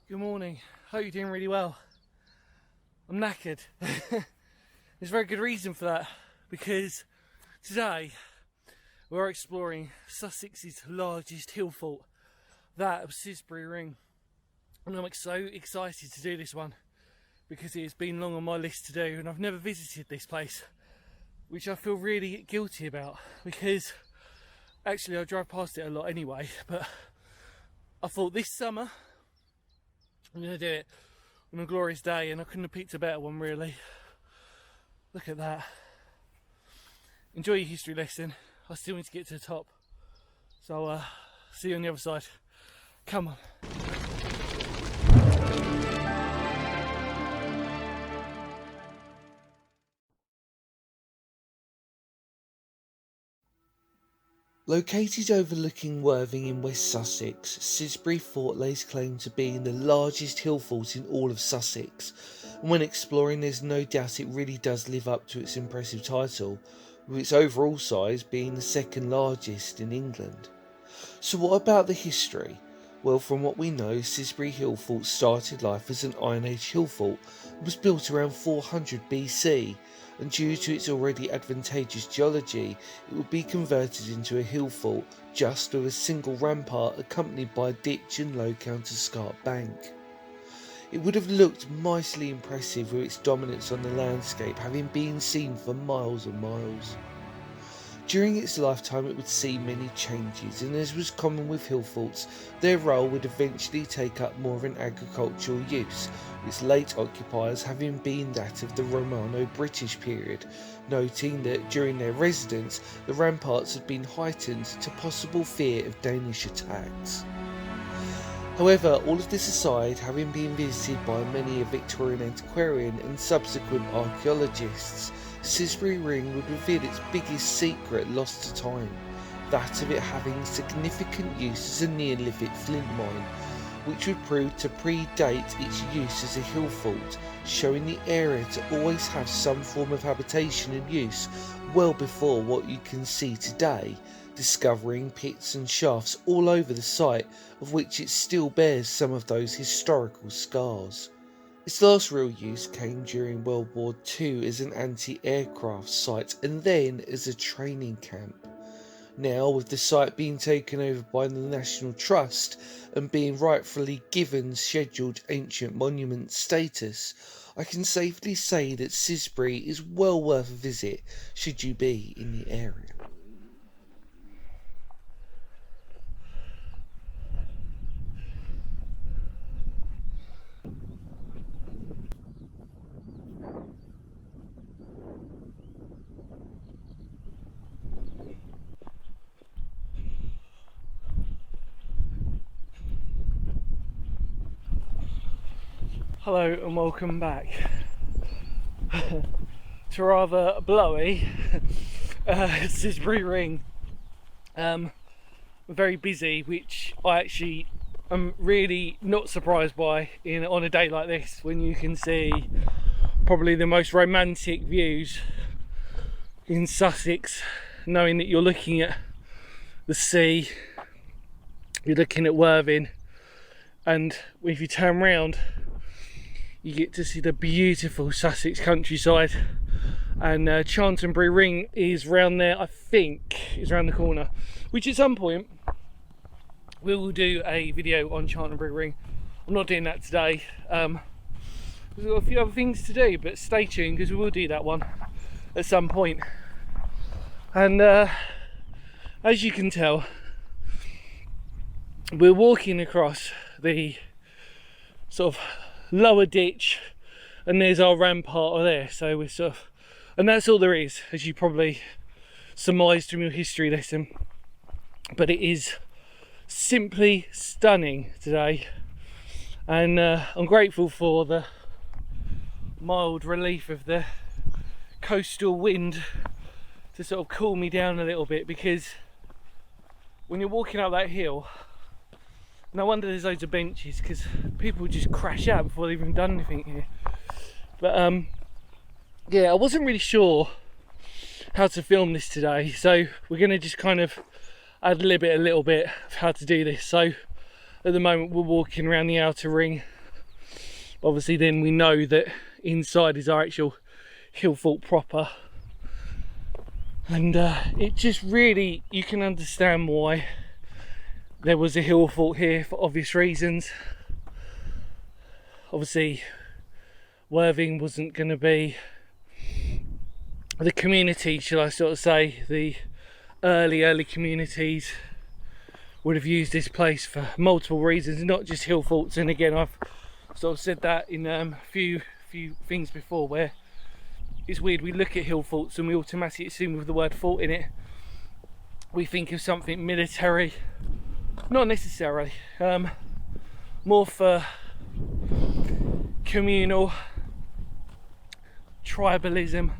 Good morning. Hope you're doing really well. I'm knackered. There's a very good reason for that, because today we're exploring Sussex's largest hill fort, that of Cissbury Ring. And I'm so excited to do this one because it has been long on my list to do, and I've never visited this place, which I feel really guilty about because actually I drive past it a lot anyway, but I thought this summer I'm going to do it on a glorious day, and I couldn't have picked a better one really. Look at that. Enjoy your history lesson. I still need to get to the top. So see you on the other side. Come on. Located overlooking Worthing in West Sussex, Cissbury Fort lays claim to being the largest hill fort in all of Sussex, and when exploring there's no doubt it really does live up to its impressive title, with its overall size being the second largest in England. So what about the history? Well, from what we know, Cissbury Hill Fort started life as an Iron Age hill fort and was built around 400 BC, and due to its already advantageous geology, it would be converted into a hill fort just with a single rampart accompanied by a ditch and low counterscarp bank. It would have looked mightily impressive with its dominance on the landscape having been seen for miles and miles. During its lifetime it would see many changes, and as was common with hill forts, their role would eventually take up more of an agricultural use, its late occupiers having been that of the Romano-British period, noting that during their residence the ramparts had been heightened to possible fear of Danish attacks. However, all of this aside, having been visited by many a Victorian antiquarian and subsequent archaeologists, Cissbury Ring would reveal its biggest secret lost to time, that of it having significant use as a Neolithic flint mine, which would prove to predate its use as a hill fort, showing the area to always have some form of habitation and use well before what you can see today, discovering pits and shafts all over the site, of which it still bears some of those historical scars. Its last real use came during World War II as an anti-aircraft site and then as a training camp. Now, with the site being taken over by the National Trust and being rightfully given scheduled ancient monument status, I can safely say that Cissbury is well worth a visit should you be in the area. Hello and welcome back to rather blowy Cissbury Ring. We're very busy, which I actually am really not surprised by on a day like this, when you can see probably the most romantic views in Sussex, knowing that you're looking at the sea, you're looking at Worthing, and if you turn round you get to see the beautiful Sussex countryside, and Chantonsbury Ring is round there, I think is around the corner, which at some point we will do a video on Chantonsbury Ring. I'm not doing that today, we've got a few other things to do, but stay tuned because we will do that one at some point. And as you can tell, we're walking across the sort of lower ditch, and there's our rampart there, so we're sort of, and that's all there is, as you probably surmised from your history lesson. But it is simply stunning today, and I'm grateful for the mild relief of the coastal wind to sort of cool me down a little bit, because when you're walking up that hill, no wonder there's loads of benches, because people just crash out before they've even done anything here. But yeah, I wasn't really sure how to film this today, so we're going to just kind of ad lib it a little bit of how to do this. So at the moment we're walking around the outer ring, Obviously then we know that inside is our actual Hillfort proper, and it just really, you can understand why there was a Hillfort here for obvious reasons. Obviously Worthing wasn't going to be the community, shall I sort of say, the early communities would have used this place for multiple reasons, not just Hillforts. And again, I've sort of said that in a few things before, where it's weird, we look at Hillforts and we automatically assume with the word fort in it we think of something military. Not necessarily, more for communal, tribalism,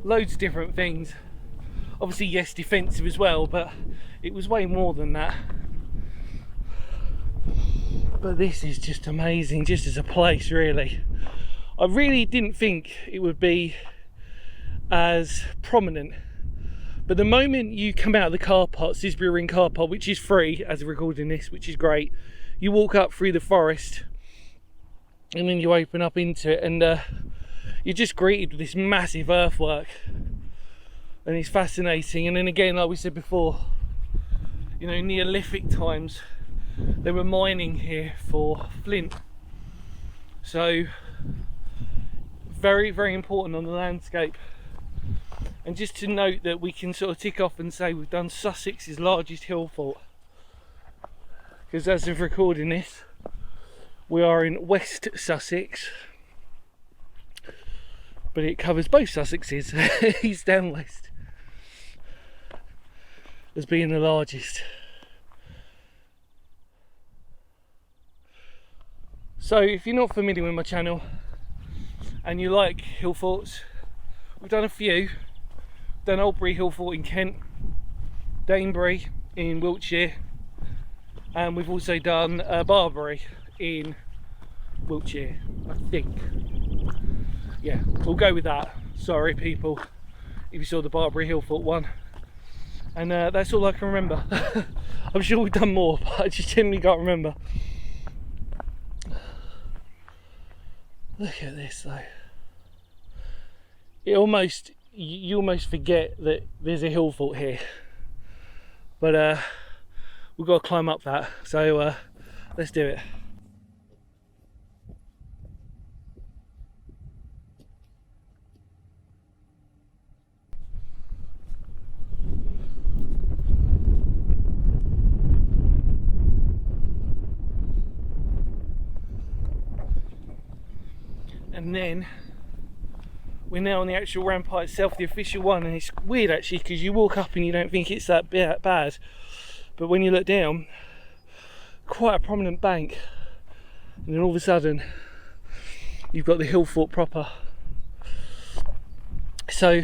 loads of different things. Obviously yes, defensive as well, but it was way more than that. But this is just amazing, just as a place, really. I really didn't think it would be as prominent, but the moment you come out of the car park, Cissbury Ring car park, which is free as of recording this, which is great, you walk up through the forest and then you open up into it, and you're just greeted with this massive earthwork, and it's fascinating. And then again, like we said before, you know, Neolithic times they were mining here for flint, so very, very important on the landscape. And just to note that we can sort of tick off and say we've done Sussex's largest Hillfort, because as of recording this we are in West Sussex, but it covers both Sussexes, east and west, as being the largest. So if you're not familiar with my channel and you like Hillforts, we've done a few. We've done Oldbury Hillfort in Kent, Danebury in Wiltshire, and we've also done Barbary in Wiltshire, I think. Yeah, we'll go with that. Sorry people if you saw the Barbary Hillfort one. And that's all I can remember. I'm sure we've done more, but I just genuinely can't remember. Look at this though. It almost, you almost forget that there's a Hillfort here. But we've got to climb up that, so let's do it. And then we're now on the actual rampart itself, the official one, and it's weird actually because you walk up and you don't think it's that bad, but when you look down, quite a prominent bank, and then all of a sudden you've got the Hillfort proper. So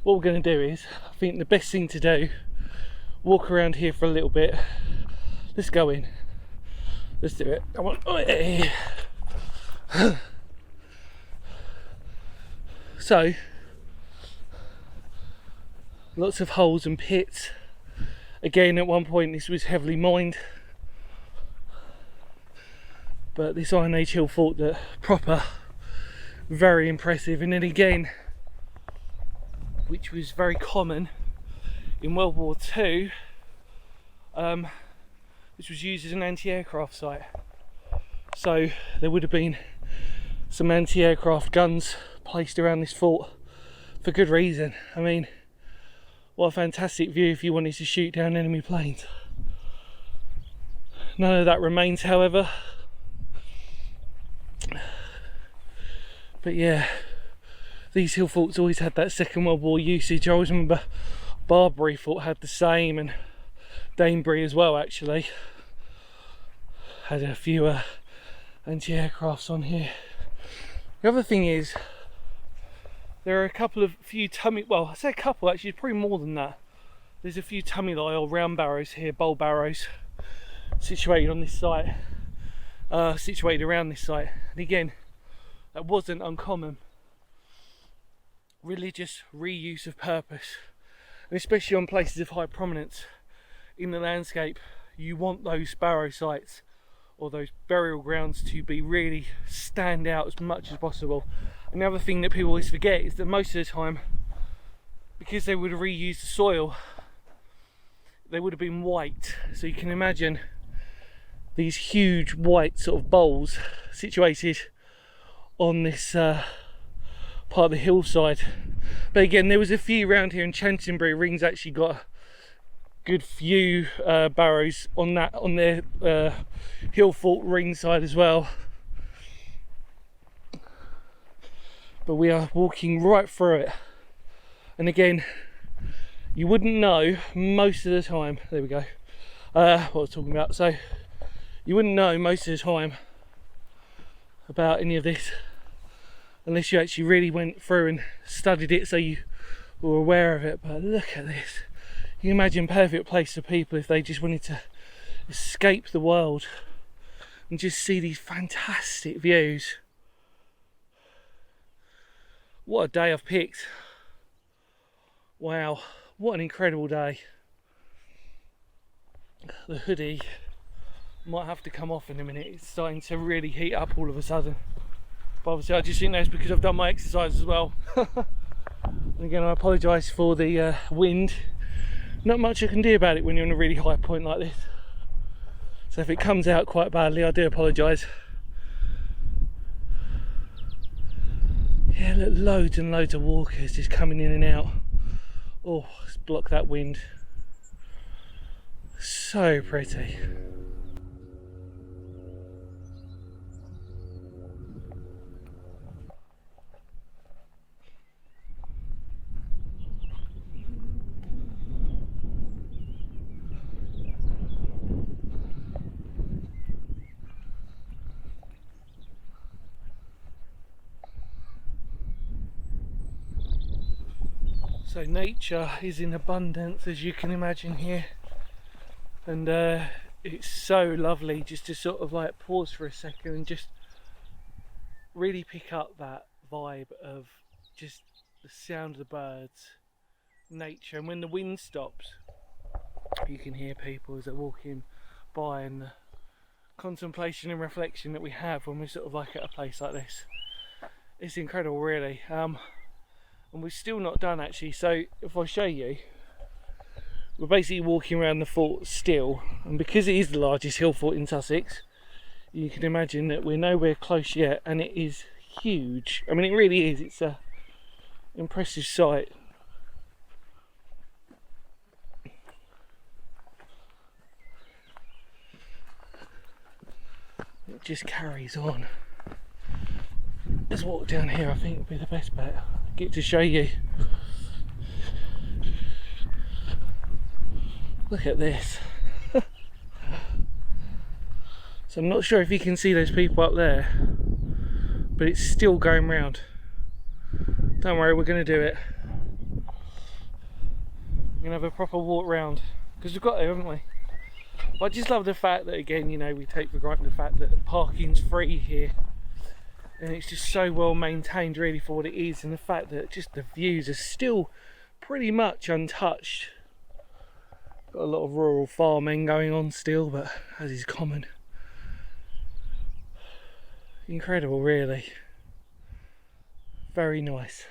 what we're going to do is, I think the best thing to do, walk around here for a little bit. Let's go in, let's do it. Come on. So, lots of holes and pits. Again, at one point this was heavily mined, but this Iron Age Hillfort, that proper, very impressive. And then again, which was very common in World War II, which was used as an anti-aircraft site. So there would have been some anti-aircraft guns placed around this fort for good reason. I mean, what a fantastic view if you wanted to shoot down enemy planes. None of that remains, however. But yeah, these Hillforts always had that Second World War usage. I always remember Barbary Fort had the same, and Danebury as well actually had a few anti-aircrafts on here. The other thing is, there are a few tummy, well I say a couple actually, probably more than that. There's a few tummy or round barrows here, bowl barrows, situated on this site, situated around this site. And again, that wasn't uncommon. Religious reuse of purpose, and especially on places of high prominence in the landscape, you want those barrow sites or those burial grounds to be really stand out as much as possible. And the other thing that people always forget is that most of the time, because they would have reused the soil, they would have been white. So you can imagine these huge white sort of bowls situated on this part of the hillside. But again, there was a few around here, and Cissbury Ring's actually got a good few barrows on their Hillfort Ring side as well. But we are walking right through it, and again, you wouldn't know most of the time. There we go. What I was talking about. So you wouldn't know most of the time about any of this unless you actually really went through and studied it, so you were aware of it. But look at this. You can imagine perfect place for people if they just wanted to escape the world and just see these fantastic views. What a day I've picked. Wow, what an incredible day. The hoodie might have to come off in a minute. It's starting to really heat up all of a sudden. But obviously I just think that's because I've done my exercise as well. And again, I apologise for the wind. Not much I can do about it when you're on a really high point like this. So if it comes out quite badly, I do apologise. Yeah, look, loads and loads of walkers just coming in and out. Oh, let's block that wind. So pretty. So nature is in abundance, as you can imagine here, and it's so lovely just to sort of like pause for a second and just really pick up that vibe of just the sound of the birds, nature. And when the wind stops, you can hear people as they're walking by, and the contemplation and reflection that we have when we're sort of like at a place like this. It's incredible, really. And we're still not done actually. So if I show you, we're basically walking around the fort still, and because it is the largest hill fort in Sussex, you can imagine that we're nowhere close yet, and it is huge. I mean, it really is. It's a impressive sight. It just carries on. Let's walk down here. I think would be the best bet. Get to show you. Look at this. So I'm not sure if you can see those people up there, but it's still going round. Don't worry, we're going to do it. We're going to have a proper walk round, because we've got to, haven't we? But I just love the fact that, again, you know, we take for granted the fact that parking's free here. And it's just so well maintained really for what it is, and the fact that just the views are still pretty much untouched. Got a lot of rural farming going on still, but as is common. Incredible, really. Very nice.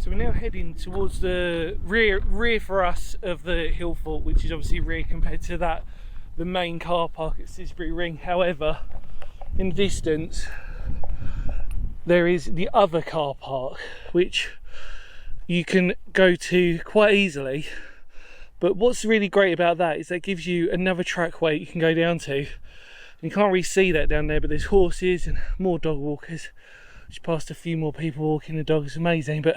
So we're now heading towards the rear for us of the Hillfort, which is obviously rear compared to that, the main car park at Cissbury Ring. However, in the distance there is the other car park, which you can go to quite easily. But what's really great about that is that it gives you another trackway you can go down to. You can't really see that down there, but there's horses and more dog walkers. Just passed a few more people walking the dog. It's amazing. But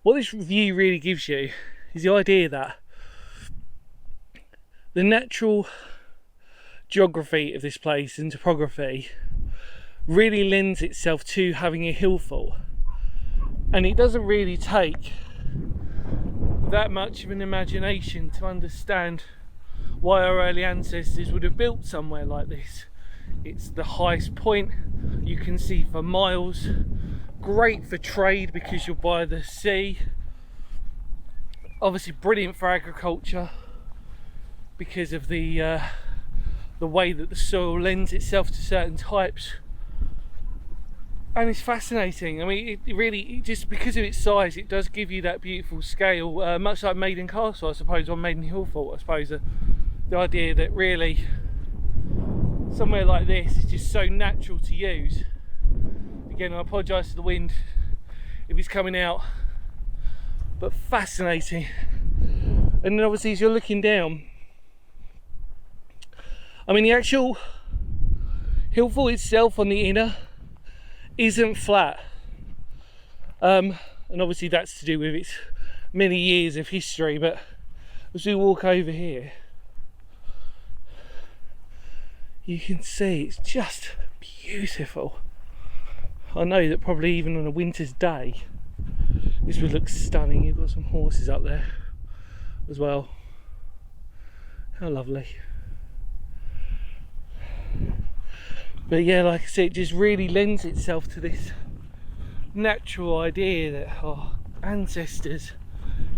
what this view really gives you is the idea that the natural geography of this place and topography really lends itself to having a hill fort, and it doesn't really take that much of an imagination to understand why our early ancestors would have built somewhere like this. It's the highest point you can see for miles. Great for trade because you're by the sea. Obviously brilliant for agriculture because of the way that the soil lends itself to certain types. And it's fascinating. I mean, it really, just because of its size, it does give you that beautiful scale, much like Maiden Castle, I suppose, or Maiden Hillfort, I suppose. The idea that really somewhere like this is just so natural to use. Again, I apologise to the wind if it's coming out, but fascinating. And then obviously as you're looking down, I mean, the actual Hillfort itself on the inner isn't flat, and obviously that's to do with its many years of history. But as we walk over here, you can see it's just beautiful. I know that probably even on a winter's day this would look stunning. You've got some horses up there as well. How lovely. But yeah, like I said, it just really lends itself to this natural idea that our ancestors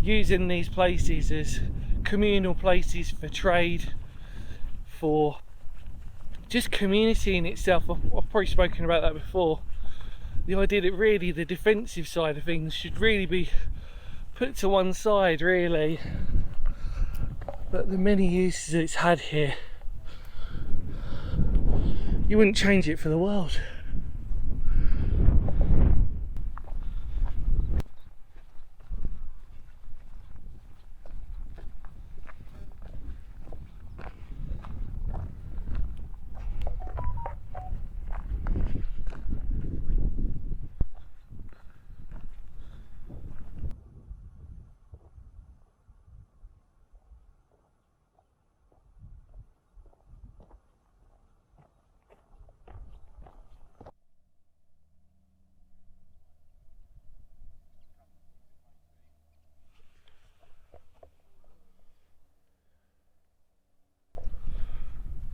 using these places as communal places for trade, for just community in itself. I've probably spoken about that before. The idea that really the defensive side of things should really be put to one side, really. But the many uses it's had here, you wouldn't change it for the world.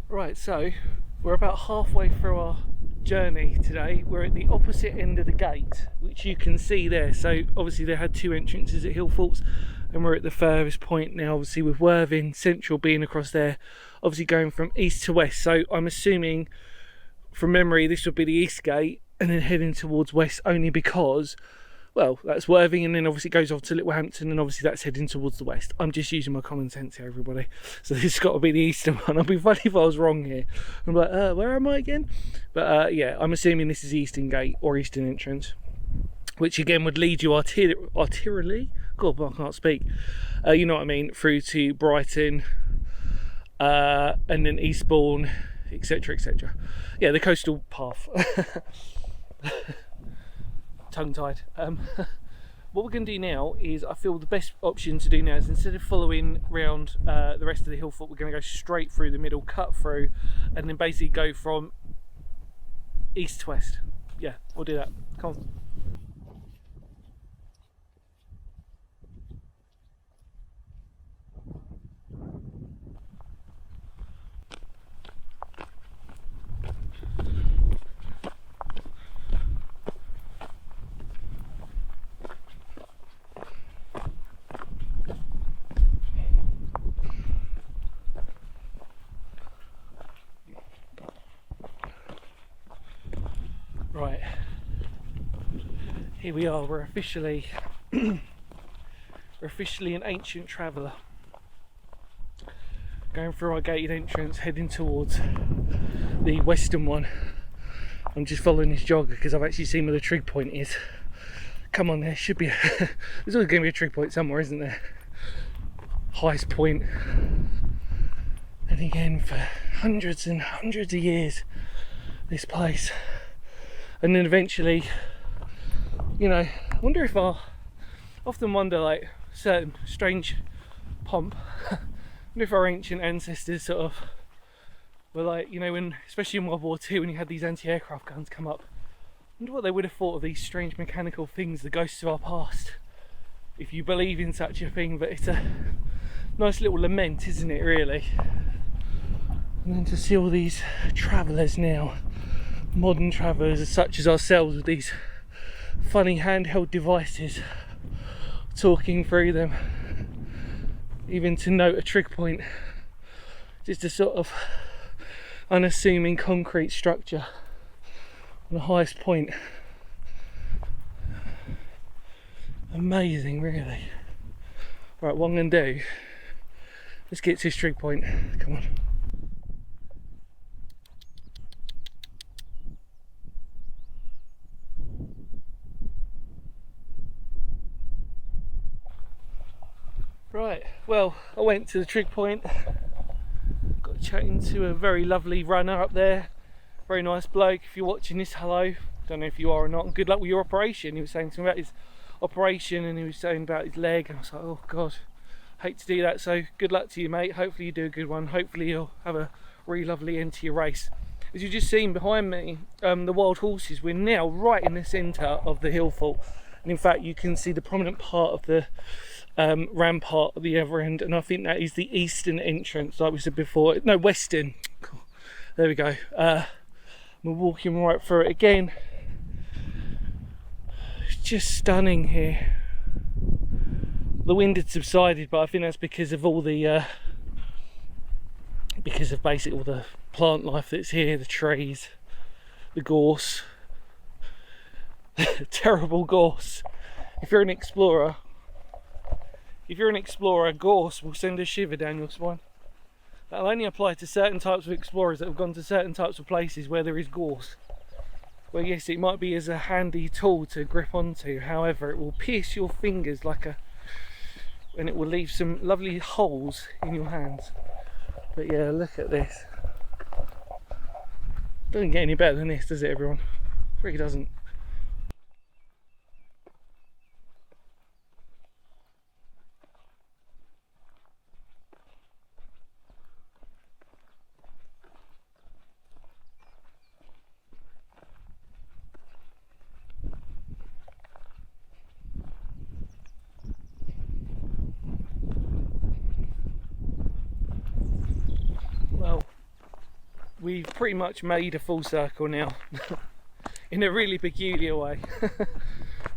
Right, so we're about halfway through our journey today. We're at the opposite end of the gate, which you can see there. So obviously they had two entrances at Hillfort's, and we're at the furthest point now, obviously with Worthing Central being across there, obviously going from east to west. So I'm assuming from memory this would be the east gate and then heading towards west, only because, well, that's Worthing, and then obviously it goes off to Littlehampton, and obviously that's heading towards the west. I'm just using my common sense here, everybody. So this has got to be the eastern one. I'd be funny if I was wrong here. I'm like, where am I again? But yeah, I'm assuming this is the eastern gate or eastern entrance, which again would lead you arterially. God, I can't speak. You know what I mean? Through to Brighton, and then Eastbourne, etc., etc. Yeah, the coastal path. Tongue-tied. What we're going to do now is, I feel the best option to do now is, instead of following around the rest of the Hillfort, we're going to go straight through the middle, cut through, and then basically go from east to west. Yeah, we'll do that. Come on. Right, here we are. We're officially an ancient traveller, going through our gated entrance, heading towards the western one. I'm just following this jogger because I've actually seen where the trig point is. Come on, there should be there's always going to be a trig point somewhere, isn't there? Highest point. And again, for hundreds and hundreds of years, this place. And then eventually, you know, I wonder if I often wonder, like, certain strange pomp. I wonder if our ancient ancestors sort of were like, you know, when, especially in World War II, when you had these anti-aircraft guns come up, I wonder what they would have thought of these strange mechanical things, the ghosts of our past, if you believe in such a thing. But it's a nice little lament, isn't it, really? And then to see all these travellers now, modern travellers such as ourselves, with these funny handheld devices, talking through them, even to note a trig point, just a sort of unassuming concrete structure on the highest point. Amazing, really. Right, what I'm going to do, let's get to this trig point. Come on. Right, well, I went to the trig point, got chatting to a very lovely runner up there, very nice bloke. If you're watching this, hello, don't know if you are or not, and good luck with your operation. He was saying something about his operation, and he was saying about his leg, and I was like, oh god, hate to do that. So good luck to you, mate. Hopefully you do a good one. Hopefully you'll have a really lovely end to your race. As you've just seen behind me, the wild horses, we're now right in the centre of the Hillfort, and in fact you can see the prominent part of the rampart at the other end, and I think that is the eastern entrance, like we said before. No, western. Cool. There we go. We're walking right through it again. It's just stunning here. The wind had subsided, but I think that's because of all the because of basically all the plant life that's here, the trees, the gorse, terrible gorse. If you're an explorer, gorse will send a shiver down your spine. That'll only apply to certain types of explorers that have gone to certain types of places where there is gorse. Well, yes, it might be as a handy tool to grip onto, however, it will pierce your fingers and it will leave some lovely holes in your hands. But yeah, look at this. Doesn't get any better than this, does it, everyone? It really doesn't. Well, we've pretty much made a full circle now in a really peculiar way.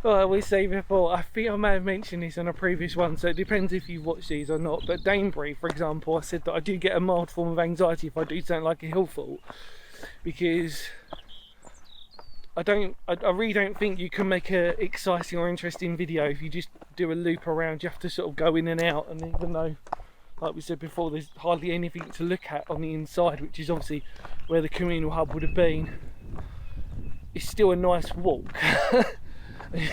Well, we say before, I think I may have mentioned this on a previous one, so it depends if you've watched these or not, but Danebury, for example, I said that I do get a mild form of anxiety if I do something like a Hillfort, because I really don't think you can make a exciting or interesting video if you just do a loop around. You have to sort of go in and out, and even though, like we said before, there's hardly anything to look at on the inside, which is obviously where the communal hub would have been, it's still a nice walk.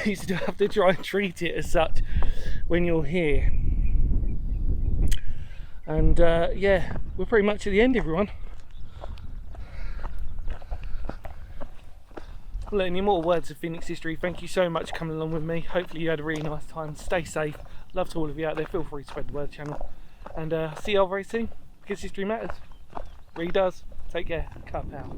You still have to try and treat it as such when you're here. And yeah, we're pretty much at the end, everyone. Well, any more words of Phoenix history, thank you so much for coming along with me. Hopefully you had a really nice time. Stay safe. Love to all of you out there. Feel free to spread the word channel. And see you all very soon, because history matters. Really does. Take care. Cut out.